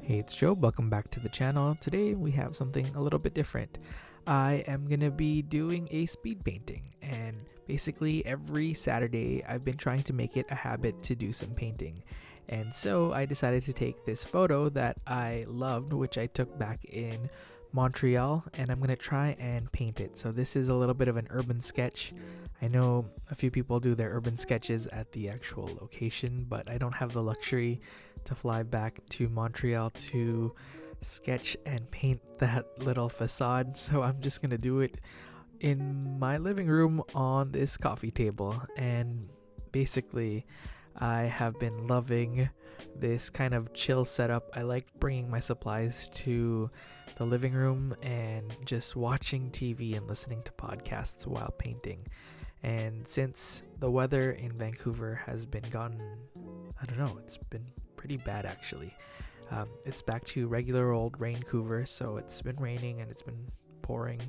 Hey, it's Joe. Welcome back to the channel. Today we have something a little bit different. I am going to be doing a speed painting, and basically every Saturday I've been trying to make it a habit to do some painting. And so I decided to take this photo that I loved, which I took back in Montreal, and I'm going to try and paint it. So this is a little bit of an urban sketch. I know a few people do their urban sketches at the actual location, but I don't have the luxury to fly back to Montreal to sketch and paint that little facade. So I'm just going to do it in my living room on this coffee table. And basically, I have been loving this kind of chill setup. I like bringing my supplies to the living room and just watching TV and listening to podcasts while painting. And since the weather in Vancouver has been I don't know, it's been pretty bad actually. It's back to regular old Raincouver, so it's been raining and it's been pouring.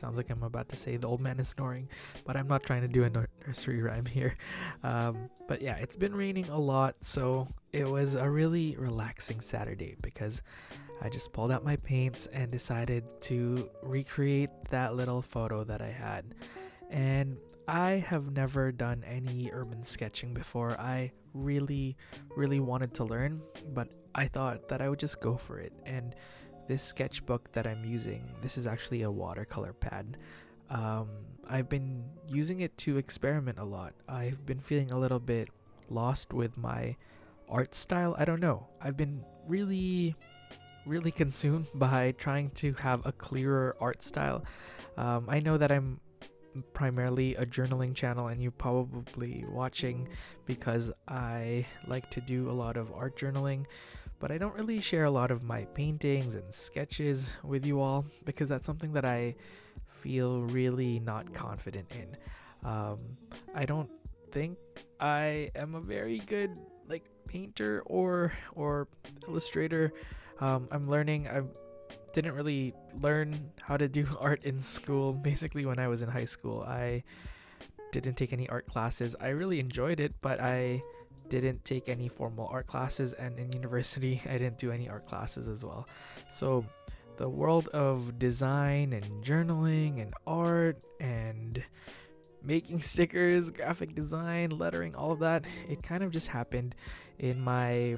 Sounds like I'm about to say the old man is snoring, but I'm not trying to do a nursery rhyme here. But yeah, it's been raining a lot, so it was a really relaxing Saturday because I just pulled out my paints and decided to recreate that little photo that I had. And I have never done any urban sketching before. I really wanted to learn, but I thought that I would just go for it. And this sketchbook that I'm using, this is actually a watercolor pad. I've been using it to experiment a lot. I've been feeling a little bit lost with my art style. I don't know. I've been really consumed by trying to have a clearer art style. I know that I'm primarily a journaling channel, and you're probably watching because I like to do a lot of art journaling, but I don't really share a lot of my paintings and sketches with you all because that's something that I feel really not confident in. I don't think I am a very good painter or illustrator. I'm learning. I didn't really learn how to do art in school. Basically, when I was in high school, I didn't take any art classes. I really enjoyed it, but I didn't take any formal art classes, and in university I didn't do any art classes as well. So the world of design and journaling and art and making stickers, graphic design, lettering, all of that, it kind of just happened in my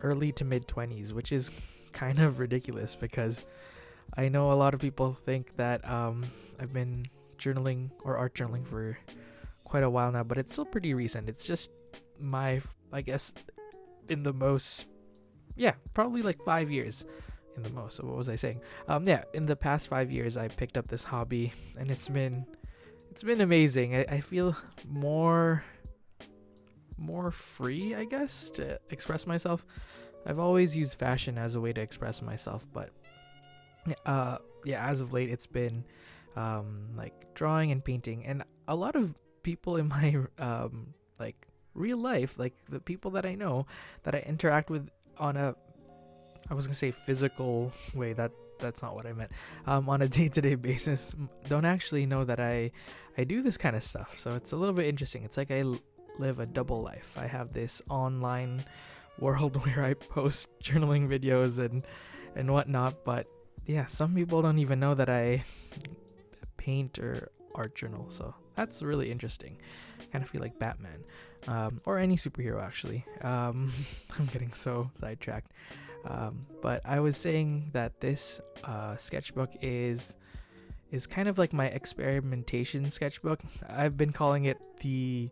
early to mid 20s, which is kind of ridiculous because I know a lot of people think that I've been journaling or art journaling for quite a while now, but it's still pretty recent. It's just I guess in the most, probably 5 years in the most. So what was I saying? In the past 5 years I picked up this hobby, and it's been amazing. I feel more free, I guess, to express myself. I've always used fashion as a way to express myself, but as of late it's been drawing and painting. And a lot of people in my real life, the people that I know, that I interact with on I was gonna say physical way, that's not what I meant, on a day-to-day basis, don't actually know that I do this kind of stuff. So it's a little bit interesting. It's like I live a double life. I have this online world where I post journaling videos and whatnot, but yeah, some people don't even know that I paint or art journal. So that's really interesting. I kind of feel like Batman, or any superhero actually. I'm getting so sidetracked. But I was saying that this sketchbook is kind of like my experimentation sketchbook. I've been calling it the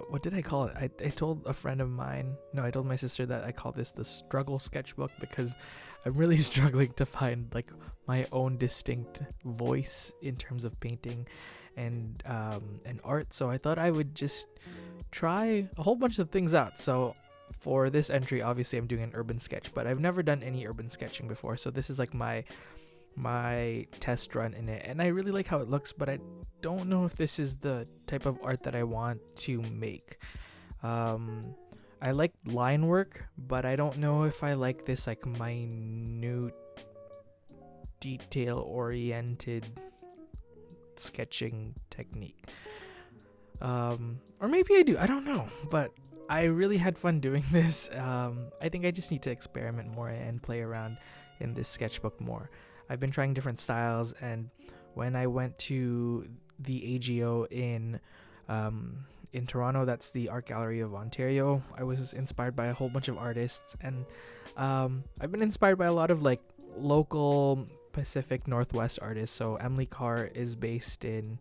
what did I call it? I told a friend of mine, I told my sister that I call this the struggle sketchbook because I'm really struggling to find my own distinct voice in terms of painting and art. So I thought I would just try a whole bunch of things out. So for this entry, obviously I'm doing an urban sketch, but I've never done any urban sketching before. So this is my test run in it, and I really like how it looks, but I don't know if this is the type of art that I want to make. I like line work, but I don't know if I like this minute detail oriented sketching technique. Or maybe I do, I don't know, but I really had fun doing this. I think I just need to experiment more and play around in this sketchbook more. I've been trying different styles, and when I went to the AGO in Toronto, that's the Art Gallery of Ontario, I was inspired by a whole bunch of artists, and I've been inspired by a lot of like local Pacific Northwest artists. So Emily Carr was based in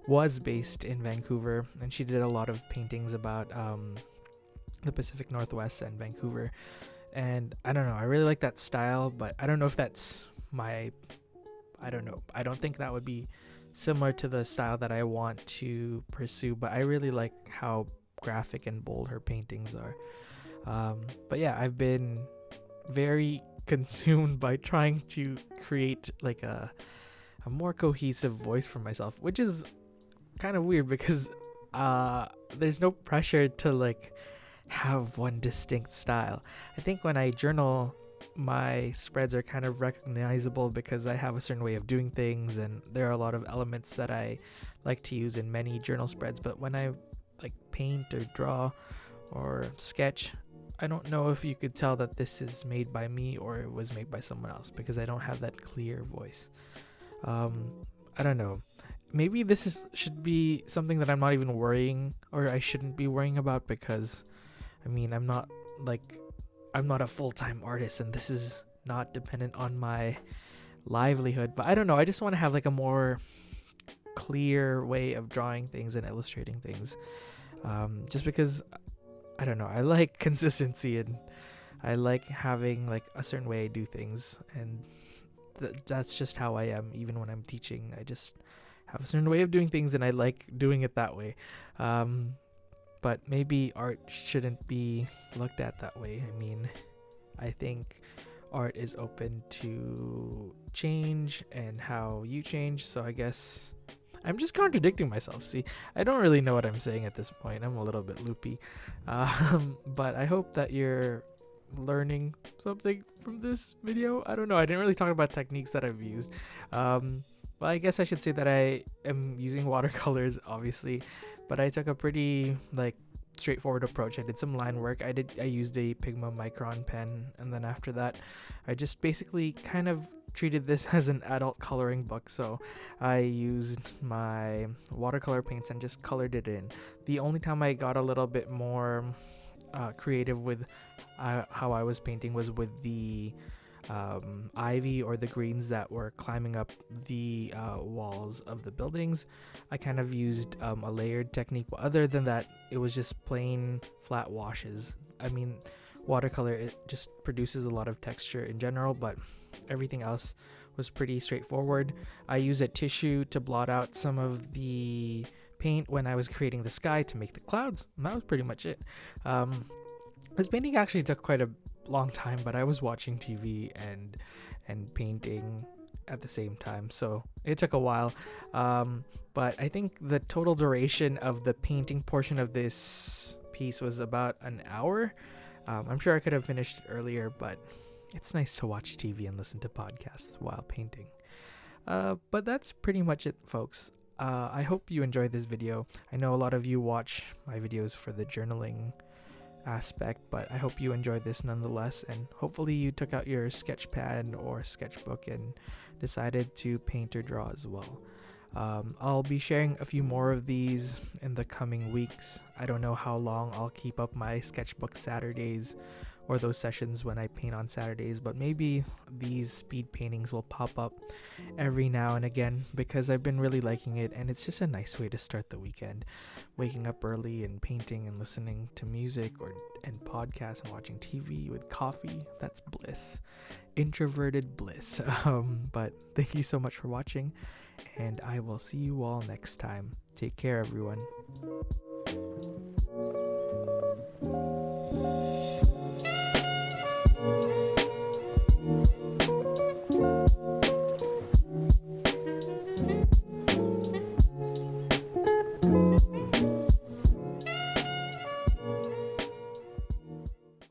Vancouver, and she did a lot of paintings about the Pacific Northwest and Vancouver. And I don't know, I really like that style, but I don't know if that's I don't know. I don't think that would be similar to the style that I want to pursue, but I really like how graphic and bold her paintings are. But yeah, I've been very consumed by trying to create like a more cohesive voice for myself, which is kind of weird because there's no pressure to like have one distinct style. I think when I journal, my spreads are kind of recognizable because I have a certain way of doing things, and there are a lot of elements that I like to use in many journal spreads. But when I like paint or draw or sketch, I don't know if you could tell that this is made by me or it was made by someone else because I don't have that clear voice. I don't know. Maybe should be something that I'm not even worrying, or I shouldn't be worrying about, because I mean, I'm not a full-time artist, and this is not dependent on my livelihood. But I don't know, I just want to have like a more clear way of drawing things and illustrating things. Just because, I don't know, I like consistency, and I like having like a certain way I do things, and that's just how I am. Even when I'm teaching, I just have a certain way of doing things, and I like doing it that way. But maybe art shouldn't be looked at that way. I mean, I think art is open to change and how you change. So I guess I'm just contradicting myself. See, I don't really know what I'm saying at this point. I'm a little bit loopy. But I hope that you're learning something from this video. I don't know. I didn't really talk about techniques that I've used. Well, I guess I should say that I am using watercolors, obviously, but I took a pretty like straightforward approach. I did some line work. I used a Pigma Micron pen, and then after that, I just basically kind of treated this as an adult coloring book. So I used my watercolor paints and just colored it in. The only time I got a little bit more creative with how I was painting was with the ivy or the greens that were climbing up the walls of the buildings. I kind of used a layered technique, but other than that, it was just plain flat washes. I mean, watercolor, it just produces a lot of texture in general, but everything else was pretty straightforward. I used a tissue to blot out some of the paint when I was creating the sky to make the clouds, and that was pretty much it. This painting actually took quite a long time, but I was watching TV and painting at the same time, so it took a while. But I think the total duration of the painting portion of this piece was about an hour. I'm sure I could have finished it earlier, but it's nice to watch TV and listen to podcasts while painting. But that's pretty much it, folks. I hope you enjoyed this video. I know a lot of you watch my videos for the journaling aspect, but I hope you enjoyed this nonetheless, and hopefully you took out your sketch pad or sketchbook and decided to paint or draw as well. I'll be sharing a few more of these in the coming weeks. I don't know how long I'll keep up my sketchbook Saturdays or those sessions when I paint on Saturdays, but maybe these speed paintings will pop up every now and again because I've been really liking it, and it's just a nice way to start the weekend. Waking up early and painting and listening to music and podcasts and watching TV with coffee, that's bliss. Introverted bliss. But thank you so much for watching, and I will see you all next time. Take care, everyone.